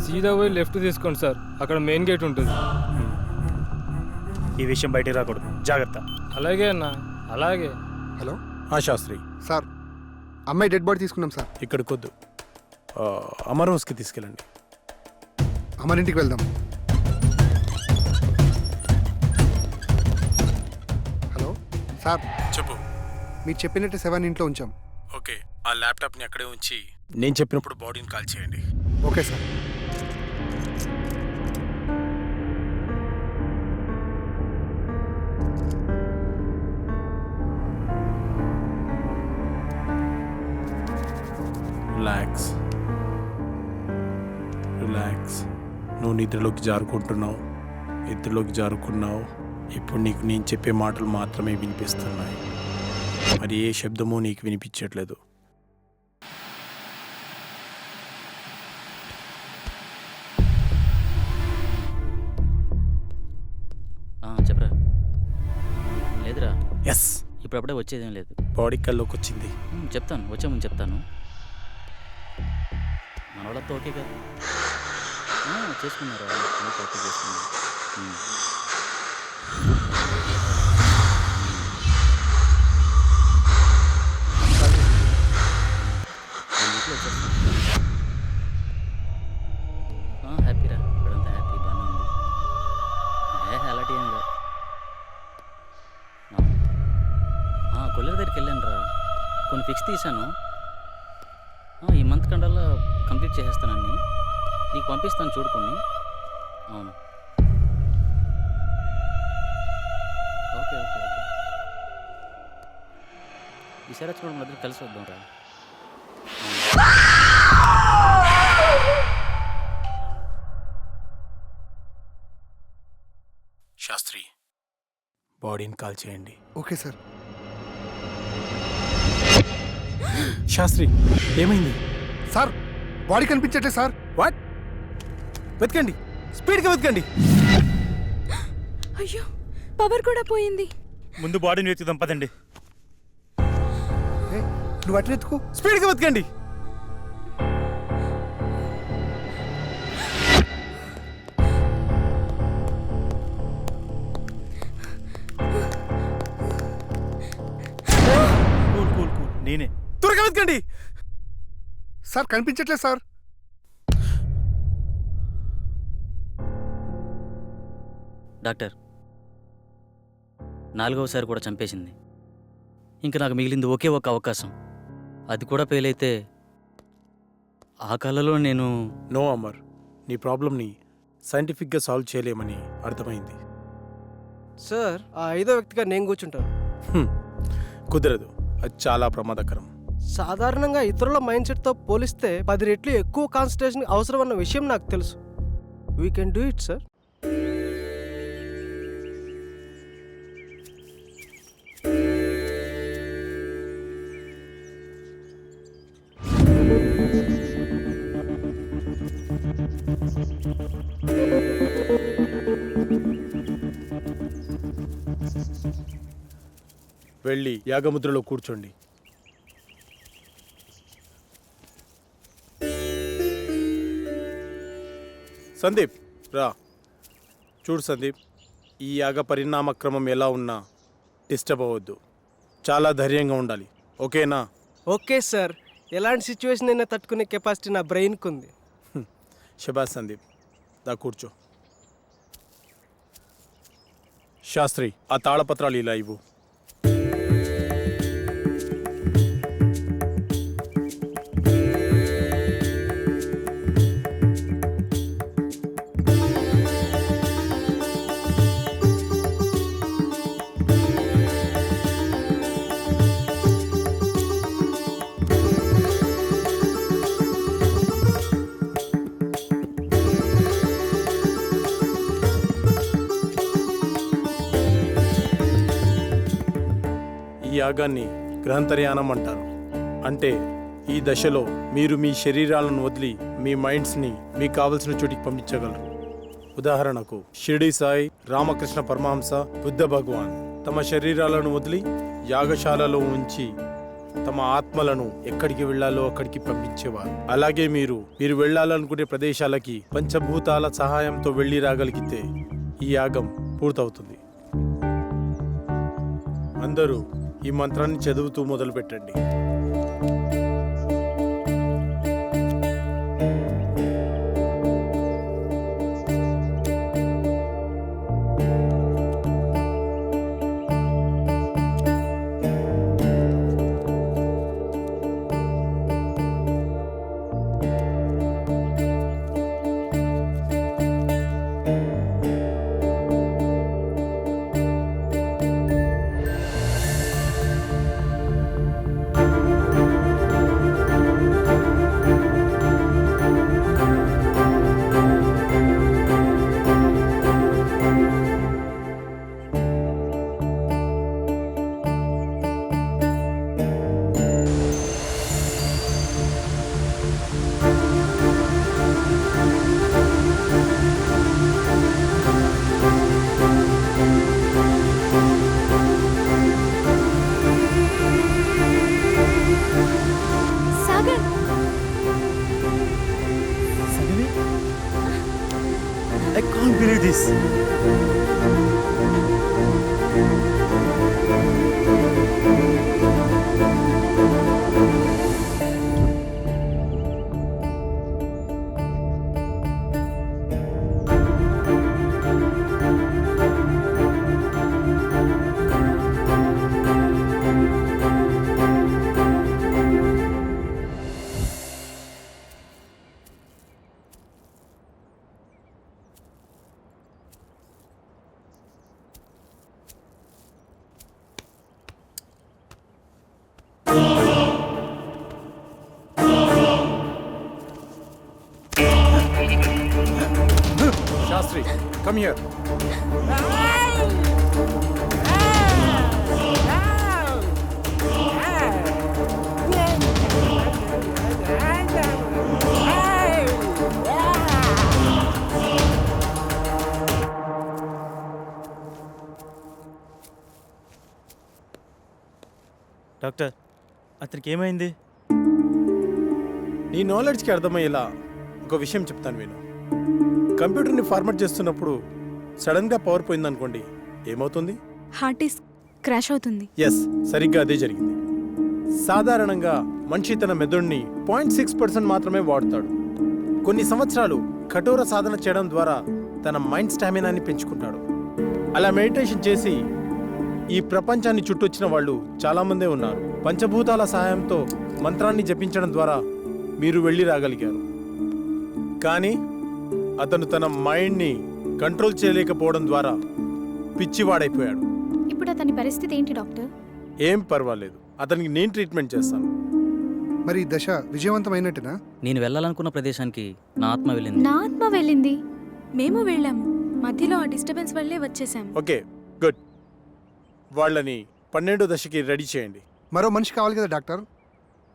సీదా పోయి లెఫ్ట్ తీసుకోండి సార్, అక్కడ మెయిన్ గేట్ ఉంటుంది. ఈ విషయం బయటికి రాకూడదు, జాగ్రత్త. అలాగే అన్న, అలాగే. హలో శాస్త్రి సార్, అమ్మాయి డెడ్ బాడీ తీసుకున్నాం సార్. ఇక్కడికి వద్దు, అమర్ హౌస్కి తీసుకెళ్ళండి. అమరింటికి వెళ్దాం. హలో సార్, చెప్పు. మీరు చెప్పినట్టు 7 ఇంట్లో ఉంచాం. ఓకే, ఆ ల్యాప్టాప్ని అక్కడే ఉంచి నేను చెప్పినప్పుడు బాడీని కాల్ చేయండి. Okay sir. Relax relax. నువ్వు నిద్రలోకి జారుకుంటున్నావు, నిద్రలోకి జారుకున్నావు. ఇప్పుడు నీకు నేను చెప్పే మాటలు మాత్రమే వినిపిస్తున్నాయి, మరి ఏ శబ్దమూ నీకు వినిపించట్లేదు. చెప్పరా. లేదురా, ఎస్, ఇప్పుడప్పుడే వచ్చేదేం లేదు. బాడీ కల్లోకి వచ్చింది. చెప్తాను, వచ్చే ముందు చెప్తాను. మన వాళ్ళతో ఓకే కదా, చేసుకున్నారా? ఓకే, చేసుకున్నా. హ్యాపీరా, ఇక్కడంతా హ్యాపీ, బాగానే ఉంది. అలాంటి ఏం లేదు. కొల్లెర దగ్గరికి వెళ్ళాను రా, కొన్ని ఫిక్స్ తీశాను. ఈ మంత్ కండల్లా కంప్లీట్ చేసేస్తానని నీకు పంపిస్తాను, చూడుకొని. అవును, ఓకే ఓకే ఓకే. ఈసారి వచ్చినప్పుడు మధ్య కలిసి వద్దాం రా. శాస్త్రి, బాడీని కాల్ చేయండి. Okay sir. శాస్త్రి, ఏమైంది సార్? బాడీ కనిపించట్లే సార్. వాట్? వెతకండి, స్పీడ్గా వెతకండి. అయ్యో, పవర్ కూడా పోయింది. ముందు బాడీని వెతుకుదాం, పదండి. నువ్వు అటు వెతుకు. స్పీడ్గా వెతకండి. కూల్ కూల్ కూల్, నేనే. త్వరగా వెతకండి. సార్ కనిపించట్లేదు సార్. డాక్టర్, 4వసారి కూడా చంపేసింది. ఇంకా నాకు మిగిలింది ఒకే ఒక అవకాశం, అది కూడా ఫెయిల్ అయితే ఆ కళలో నేను... నో అమర్, నీ ప్రాబ్లమ్ని సైంటిఫిక్గా సాల్వ్ చేయలేమని అర్థమైంది. సార్, ఆ 5వ వ్యక్తిగా నేను కూర్చుంటాను. కుదరదు, అది చాలా ప్రమాదకరం. సాధారణంగా ఇతరుల మైండ్ సెట్తో పోలిస్తే 10 రెట్లు ఎక్కువ కాన్సన్ట్రేషన్ అవసరం అన్న విషయం నాకు తెలుసు. We can do it sir. వెళ్ళి యాగముద్రలో కూర్చోండి. సందీప్ రా. చూడు సందీప్, ఈ యాగ పరిణామ క్రమం ఎలా ఉన్నా డిస్టర్బ్ అవ్వద్దు, చాలా ధైర్యంగా ఉండాలి, ఓకేనా? ఓకే సార్, ఎలాంటి సిచ్యువేషన్ అయినా తట్టుకునే కెపాసిటీ నా బ్రెయిన్కి ఉంది. శబాష్ సందీప్, దా కూర్చో. శాస్త్రి, ఆ తాళపత్రాలు ఇలా ఇవ్వు. ఈ యాగాన్ని గ్రహంతర్యానం అంటారు. అంటే ఈ దశలో మీరు మీ శరీరాలను వదిలి మీ మైండ్స్ని మీకు కావలసిన చోటికి పంపించగలరు. ఉదాహరణకు షిరిడి సాయి, రామకృష్ణ పరమహంస, బుద్ధ భగవాన్ తమ శరీరాలను వదిలి యాగశాలలో ఉంచి తమ ఆత్మలను ఎక్కడికి వెళ్ళాలో అక్కడికి పంపించేవారు. అలాగే మీరు వెళ్ళాలనుకునే ప్రదేశాలకి పంచభూతాల సహాయంతో వెళ్ళి రాగలిగితే ఈ యాగం పూర్తవుతుంది. అందరూ ఈ మంత్రాన్ని చదువుతూ మొదలు పెట్టండి. Sagar, I can't believe this. Shastri, come here. Doctor, అతనికి ఏమైంది? నీ నాలెడ్జ్కి అర్థమయ్యేలా ఒక విషయం చెప్తాను విను. కంప్యూటర్ని ఫార్మాట్ చేస్తున్నప్పుడు సడన్గా పవర్ పోయిందనుకోండి, ఏమవుతుంది? హార్ట్ డిస్క్ క్రాష్ అవుతుంది. ఎస్, సరిగ్గా అదే జరిగింది. సాధారణంగా మనిషి తన మెదడుని 0.6% మాత్రమే వాడతాడు. కొన్ని సంవత్సరాలు కఠోర సాధన చేయడం ద్వారా తన మైండ్ స్టామినాని పెంచుకుంటాడు. అలా మెడిటేషన్ చేసి ఈ ప్రపంచాన్ని చుట్టొచ్చిన వాళ్ళు చాలామందే ఉన్నారు. పంచభూతాల సహాయంతో మంత్రాన్ని జపించడం ద్వారా మీరు వెళ్ళి రాగలిగారు. కానీ అతను తన మైండ్ని కంట్రోల్ చేయలేకపోవడం ద్వారా పిచ్చివాడైపోయాడు. ఇప్పుడు అతని పరిస్థితి ఏంటి డాక్టర్? ఏం పర్వాలేదు, అతనికి నేను ట్రీట్మెంట్ చేస్తాను. మరి ఈ దశ విజయవంతమైనట్టునా? నేను వెళ్ళాలనుకున్న ప్రదేశానికి నా ఆత్మ వెళ్ళింది. నా ఆత్మ వెళ్ళింది. మేము వెళ్ళాము. మధ్యలో ఆ డిస్టర్బెన్స్ వల్లే వచ్చేసాము. Okay, good. వాళ్ళని 12వ దశకి రెడీ చేయండి. మరో మనిషి కావాలి కదా డాక్టర్.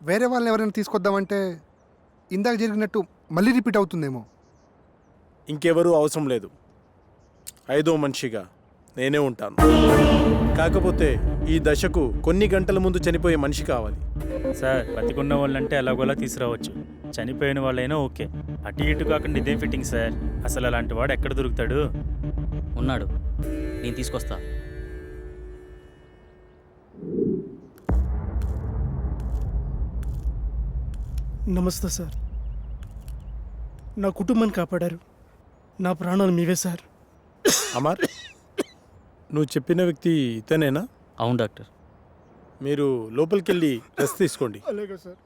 వేరే వాళ్ళని ఎవరైనా తీసుకొద్దామంటే ఇందాక జరిగినట్టు మళ్ళీ రిపీట్ అవుతుందేమో. ఇంకెవరూ అవసరం లేదు. 5వ మనిషిగా నేనే ఉంటాను. కాకపోతే ఈ దశకు కొన్ని గంటల ముందు చనిపోయే మనిషి కావాలి. సార్, బతికున్న వాళ్ళంటే ఎలాగోలా తీసుకురావచ్చు. చనిపోయిన వాళ్ళైనా ఓకే. అటు ఇటు కాకుండా ఇదేం ఫిట్టింగ్ సార్? అసలు అలాంటి వాడు ఎక్కడ దొరుకుతాడు? ఉన్నాడు, నేను తీసుకొస్తా. నమస్తే సార్. నా కుటుంబాన్ని కాపాడారు. నా ప్రాణాలు మీవే సార్. అమర్, నువ్వు చెప్పిన వ్యక్తి ఇతనేనా? అవును డాక్టర్. మీరు లోపలికి వెళ్ళి రెస్ట్ తీసుకోండి. అలాగే సార్.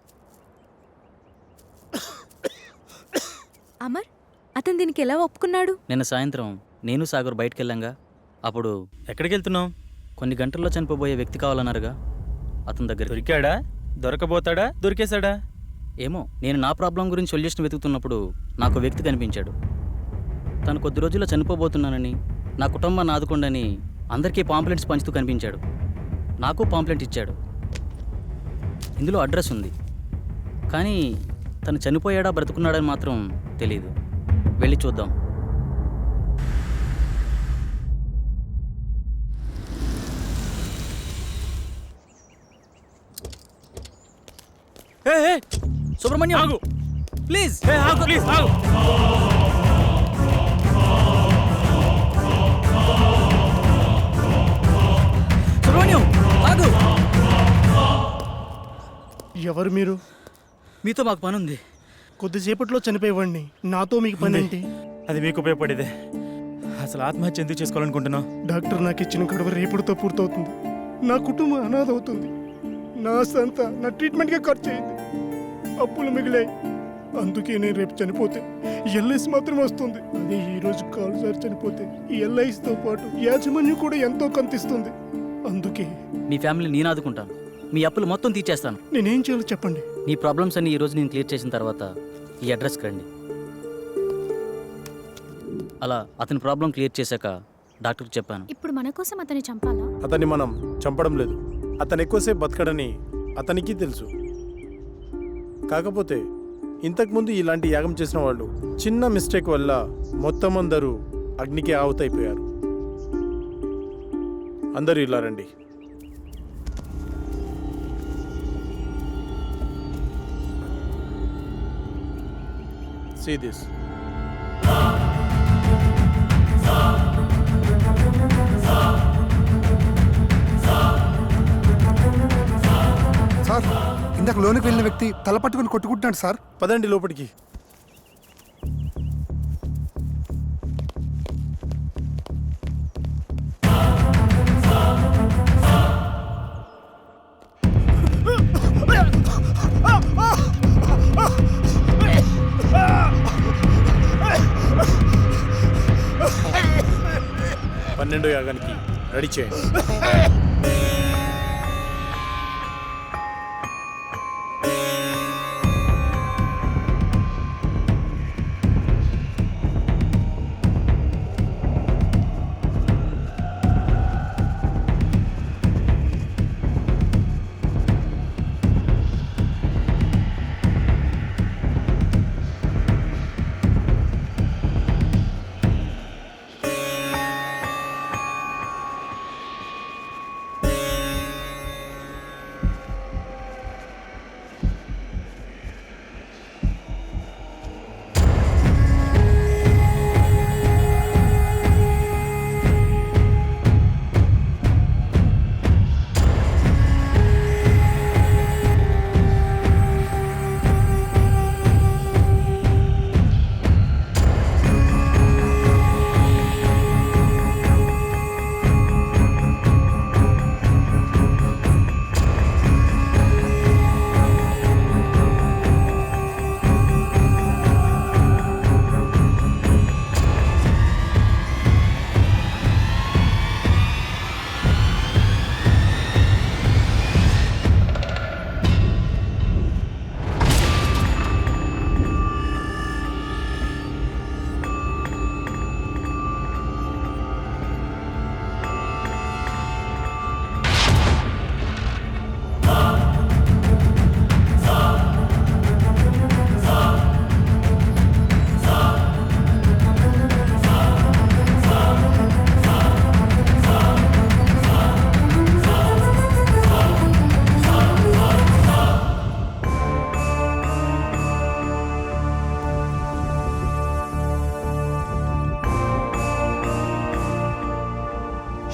అమర్, అతను దీనికి ఎలా ఒప్పుకున్నాడు? నిన్న సాయంత్రం నేను సాగర్ బయటికి వెళ్ళాంగా. అప్పుడు ఎక్కడికి వెళ్తున్నావు? కొన్ని గంటల్లో చనిపోబోయే వ్యక్తి కావాలన్నారుగా, అతని దగ్గర. దొరికాడా? దొరకబోతాడా? దొరికేశాడా? ఏమో, నేను నా ప్రాబ్లం గురించి సొల్యూషన్ వెతుకుతున్నప్పుడు నాకు వ్యక్తి కనిపించాడు. తను కొద్ది రోజుల్లో చనిపోబోతున్నానని, నా కుటుంబాన్ని ఆదుకోండని అందరికీ పాంప్లెంట్స్ పంచుతూ కనిపించాడు. నాకు పాంప్లెంట్ ఇచ్చాడు. ఇందులో అడ్రస్ ఉంది. కానీ తను చనిపోయాడా బ్రతుకున్నాడని మాత్రం తెలీదు. వెళ్ళి చూద్దాం. సుబ్రహ్మణ్యం ఆగు ప్లీజ్ ఆగు ప్లీజ్ ఆగు. సుబ్రహ్మణ్యం ఆగు. ఎవరు మీరు? మీతో మాకు పని ఉంది. కొద్దిసేపట్లో చనిపోయేవాడిని, నాతో మీకు పని ఏంటి? అది మీకు ఉపయోగపడేదే. అసలు ఆత్మహత్య ఎందుకు చేసుకోవాలనుకుంటున్నావు? డాక్టర్ నాకు ఇచ్చిన గడువు రేపుడుతో పూర్తవుతుంది. నా కుటుంబం అనాథ అవుతుంది. నా ఆస్తి నా ట్రీట్మెంట్గా ఖర్చు అయింది. అప్పులు మిగిలాయి. అందుకే నేను రేపు చనిపోతే ఎల్ఐసి మాత్రం వస్తుంది. అదే ఈ రోజు కాలుసారి చనిపోతే ఈ ఎల్ఐసితో పాటు యాజమాన్యం కూడా ఎంతో కంతిస్తుంది. అందుకే మీ ఫ్యామిలీ నేను ఆదుకుంటాను. మీ అప్పులు మొత్తం తీర్చేస్తాను. నేనేం చేయాలో చెప్పండి. మీ ప్రాబ్లమ్స్ అన్ని ఈ రోజు నేను క్లియర్ చేసిన తర్వాత ఈ అడ్రస్కి రండి. అలా అతని ప్రాబ్లం క్లియర్ చేశాక డాక్టర్కి చెప్పాను. ఇప్పుడు మన కోసం అతన్ని చంపాలా? అతన్ని మనం చంపడం లేదు. అతను ఎక్కువసేపు బతకడని అతనికి తెలుసు. కాకపోతే ఇంతకుముందు ఇలాంటి యాగం చేసిన వాళ్ళు చిన్న మిస్టేక్ వల్ల మొత్తం అందరూ అగ్నికి ఆహుతైపోయారు. అందరూ ఇలా రండి. See this. సార్, ఇందాక లోనికి వెళ్ళిన వ్యక్తి తల పట్టుకుని కొట్టుకుంటున్నాడు సార్. పదండి లోపలికి. పన్నెండో యాగానికి రెడీ చేయండి.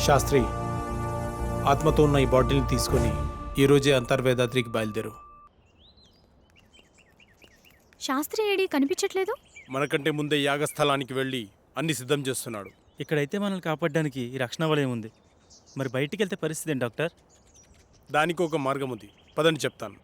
శాస్త్రి, ఆత్మతో ఉన్న ఈ బాటిల్ని తీసుకొని ఈరోజే అంతర్వేదాద్రికి బయలుదేరు. శాస్త్రి ఏడి కనిపించట్లేదు. మనకంటే ముందే యాగస్థలానికి వెళ్ళి అన్ని సిద్ధం చేస్తున్నాడు. ఇక్కడైతే మనల్ని కాపాడడానికి ఈ రక్షణ వలయం ఉంది. మరి బయటికి వెళ్తే పరిస్థితి ఏంటి డాక్టర్? దానికి ఒక మార్గం ఉంది, పదని చెప్తాను.